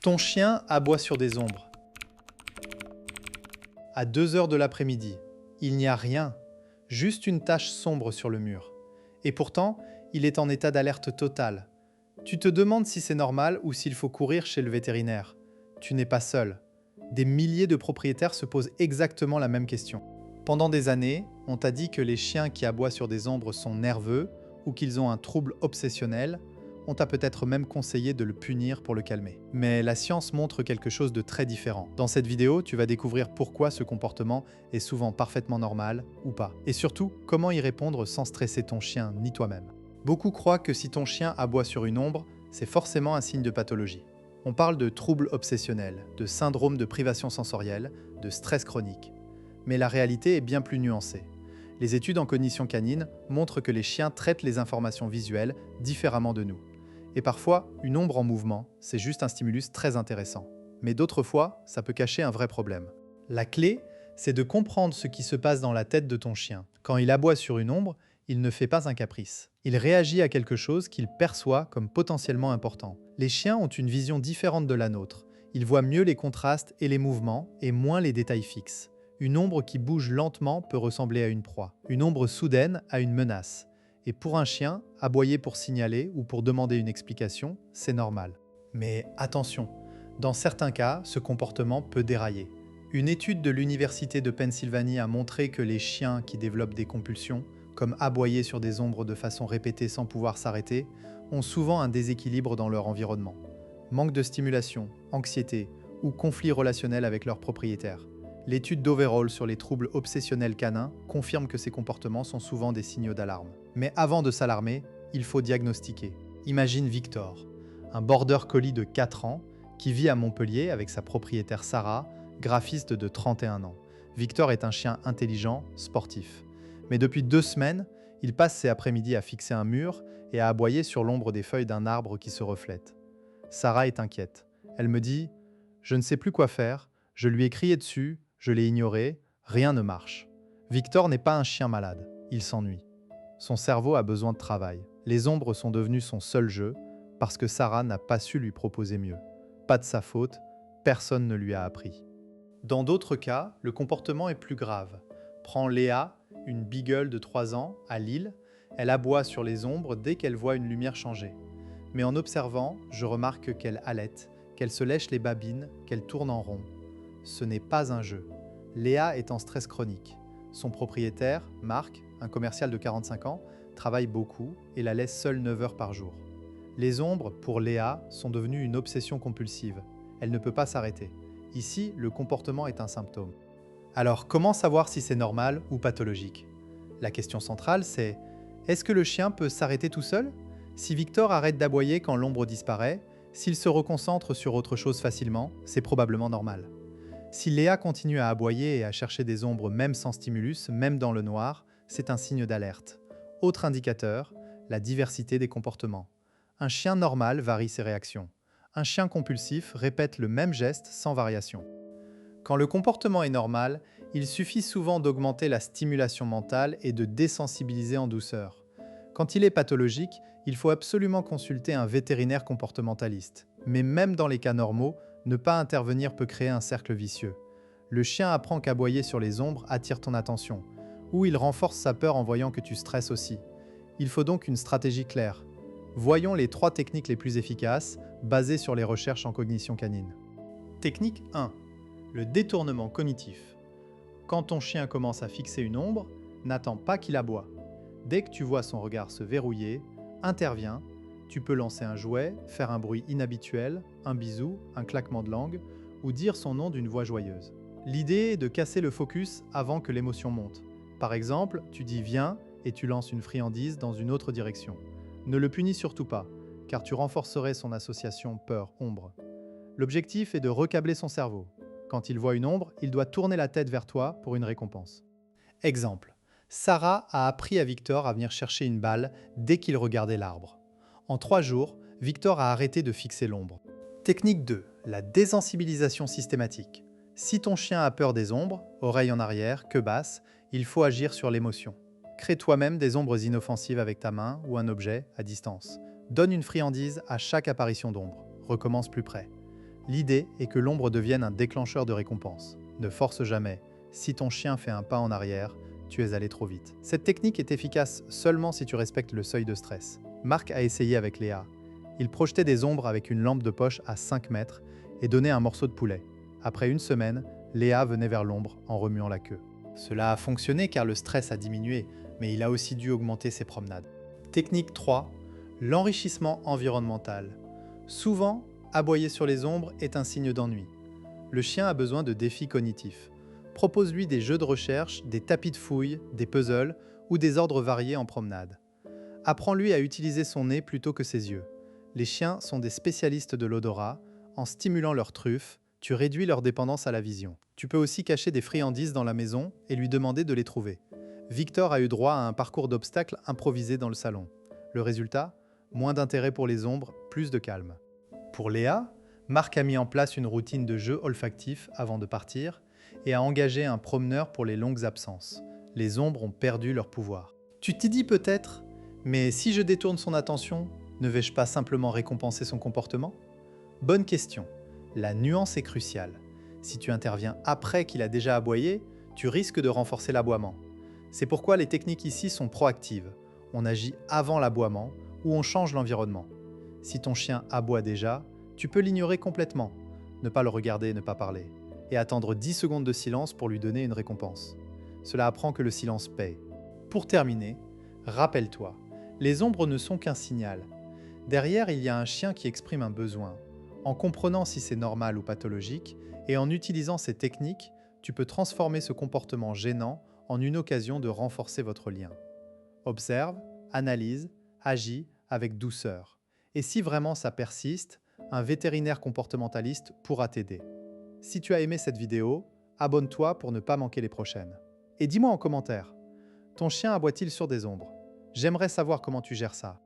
Ton chien aboie sur des ombres. À 2 heures de l'après-midi, il n'y a rien, juste une tache sombre sur le mur. Et pourtant, il est en état d'alerte totale. Tu te demandes si c'est normal ou s'il faut courir chez le vétérinaire. Tu n'es pas seul. Des milliers de propriétaires se posent exactement la même question. Pendant des années, on t'a dit que les chiens qui aboient sur des ombres sont nerveux ou qu'ils ont un trouble obsessionnel. On t'a peut-être même conseillé de le punir pour le calmer. Mais la science montre quelque chose de très différent. Dans cette vidéo, tu vas découvrir pourquoi ce comportement est souvent parfaitement normal ou pas. Et surtout, comment y répondre sans stresser ton chien ni toi-même. Beaucoup croient que si ton chien aboie sur une ombre, c'est forcément un signe de pathologie. On parle de troubles obsessionnels, de syndrome de privation sensorielle, de stress chronique. Mais la réalité est bien plus nuancée. Les études en cognition canine montrent que les chiens traitent les informations visuelles différemment de nous. Et parfois, une ombre en mouvement, c'est juste un stimulus très intéressant. Mais d'autres fois, ça peut cacher un vrai problème. La clé, c'est de comprendre ce qui se passe dans la tête de ton chien. Quand il aboie sur une ombre, il ne fait pas un caprice. Il réagit à quelque chose qu'il perçoit comme potentiellement important. Les chiens ont une vision différente de la nôtre. Ils voient mieux les contrastes et les mouvements, et moins les détails fixes. Une ombre qui bouge lentement peut ressembler à une proie. Une ombre soudaine à une menace. Et pour un chien, aboyer pour signaler ou pour demander une explication, c'est normal. Mais attention, dans certains cas, ce comportement peut dérailler. Une étude de l'Université de Pennsylvanie a montré que les chiens qui développent des compulsions, comme aboyer sur des ombres de façon répétée sans pouvoir s'arrêter, ont souvent un déséquilibre dans leur environnement. Manque de stimulation, anxiété ou conflit relationnel avec leur propriétaire. L'étude d'Overall sur les troubles obsessionnels canins confirme que ces comportements sont souvent des signaux d'alarme. Mais avant de s'alarmer, il faut diagnostiquer. Imagine Victor, un border collie de 4 ans qui vit à Montpellier avec sa propriétaire Sarah, graphiste de 31 ans. Victor est un chien intelligent, sportif. Mais depuis 2 semaines, il passe ses après-midi à fixer un mur et à aboyer sur l'ombre des feuilles d'un arbre qui se reflète. Sarah est inquiète. Elle me dit « Je ne sais plus quoi faire, je lui ai crié dessus, je l'ai ignoré, rien ne marche. » Victor n'est pas un chien malade, il s'ennuie. Son cerveau a besoin de travail. Les ombres sont devenues son seul jeu parce que Sarah n'a pas su lui proposer mieux. Pas de sa faute, personne ne lui a appris. Dans d'autres cas, le comportement est plus grave. Prends Léa, une beagle de 3 ans, à Lille. Elle aboie sur les ombres dès qu'elle voit une lumière changer. Mais en observant, je remarque qu'elle halète, qu'elle se lèche les babines, qu'elle tourne en rond. Ce n'est pas un jeu. Léa est en stress chronique. Son propriétaire, Marc, un commercial de 45 ans, travaille beaucoup et la laisse seule 9 heures par jour. Les ombres, pour Léa, sont devenues une obsession compulsive. Elle ne peut pas s'arrêter. Ici, le comportement est un symptôme. Alors, comment savoir si c'est normal ou pathologique? La question centrale, c'est est-ce que le chien peut s'arrêter tout seul? Si Victor arrête d'aboyer quand l'ombre disparaît, s'il se reconcentre sur autre chose facilement, c'est probablement normal. Si Léa continue à aboyer et à chercher des ombres même sans stimulus, même dans le noir, c'est un signe d'alerte. Autre indicateur, la diversité des comportements. Un chien normal varie ses réactions. Un chien compulsif répète le même geste sans variation. Quand le comportement est normal, il suffit souvent d'augmenter la stimulation mentale et de désensibiliser en douceur. Quand il est pathologique, il faut absolument consulter un vétérinaire comportementaliste. Mais même dans les cas normaux, ne pas intervenir peut créer un cercle vicieux. Le chien apprend qu'aboyer sur les ombres attire ton attention, ou il renforce sa peur en voyant que tu stresses aussi. Il faut donc une stratégie claire. Voyons les 3 techniques les plus efficaces, basées sur les recherches en cognition canine. Technique 1. Le détournement cognitif. Quand ton chien commence à fixer une ombre, n'attends pas qu'il aboie. Dès que tu vois son regard se verrouiller, interviens. Tu peux lancer un jouet, faire un bruit inhabituel, un bisou, un claquement de langue, ou dire son nom d'une voix joyeuse. L'idée est de casser le focus avant que l'émotion monte. Par exemple, tu dis « viens » et tu lances une friandise dans une autre direction. Ne le punis surtout pas, car tu renforcerais son association peur-ombre. L'objectif est de recabler son cerveau. Quand il voit une ombre, il doit tourner la tête vers toi pour une récompense. Exemple, Sarah a appris à Victor à venir chercher une balle dès qu'il regardait l'arbre. En 3 jours, Victor a arrêté de fixer l'ombre. Technique 2, la désensibilisation systématique. Si ton chien a peur des ombres, oreille en arrière, queue basse, il faut agir sur l'émotion. Crée toi-même des ombres inoffensives avec ta main ou un objet à distance. Donne une friandise à chaque apparition d'ombre. Recommence plus près. L'idée est que l'ombre devienne un déclencheur de récompense. Ne force jamais. Si ton chien fait un pas en arrière, tu es allé trop vite. Cette technique est efficace seulement si tu respectes le seuil de stress. Marc a essayé avec Léa. Il projetait des ombres avec une lampe de poche à 5 mètres et donnait un morceau de poulet. Après une semaine, Léa venait vers l'ombre en remuant la queue. Cela a fonctionné car le stress a diminué, mais il a aussi dû augmenter ses promenades. Technique 3. L'enrichissement environnemental. Souvent, aboyer sur les ombres est un signe d'ennui. Le chien a besoin de défis cognitifs. Propose-lui des jeux de recherche, des tapis de fouille, des puzzles ou des ordres variés en promenade. Apprends-lui à utiliser son nez plutôt que ses yeux. Les chiens sont des spécialistes de l'odorat. En stimulant leur truffe, tu réduis leur dépendance à la vision. Tu peux aussi cacher des friandises dans la maison et lui demander de les trouver. Victor a eu droit à un parcours d'obstacles improvisé dans le salon. Le résultat ? Moins d'intérêt pour les ombres, plus de calme. Pour Léa, Marc a mis en place une routine de jeu olfactif avant de partir et a engagé un promeneur pour les longues absences. Les ombres ont perdu leur pouvoir. Tu t'y dis peut-être, mais si je détourne son attention, ne vais-je pas simplement récompenser son comportement ? Bonne question. La nuance est cruciale. Si tu interviens après qu'il a déjà aboyé, tu risques de renforcer l'aboiement. C'est pourquoi les techniques ici sont proactives. On agit avant l'aboiement ou on change l'environnement. Si ton chien aboie déjà, tu peux l'ignorer complètement, ne pas le regarder, ne pas parler, et attendre 10 secondes de silence pour lui donner une récompense. Cela apprend que le silence paye. Pour terminer, rappelle-toi, les ombres ne sont qu'un signal. Derrière, il y a un chien qui exprime un besoin. En comprenant si c'est normal ou pathologique, et en utilisant ces techniques, tu peux transformer ce comportement gênant en une occasion de renforcer votre lien. Observe, analyse, agis avec douceur. Et si vraiment ça persiste, un vétérinaire comportementaliste pourra t'aider. Si tu as aimé cette vidéo, abonne-toi pour ne pas manquer les prochaines. Et dis-moi en commentaire, ton chien aboie-t-il sur des ombres ? J'aimerais savoir comment tu gères ça.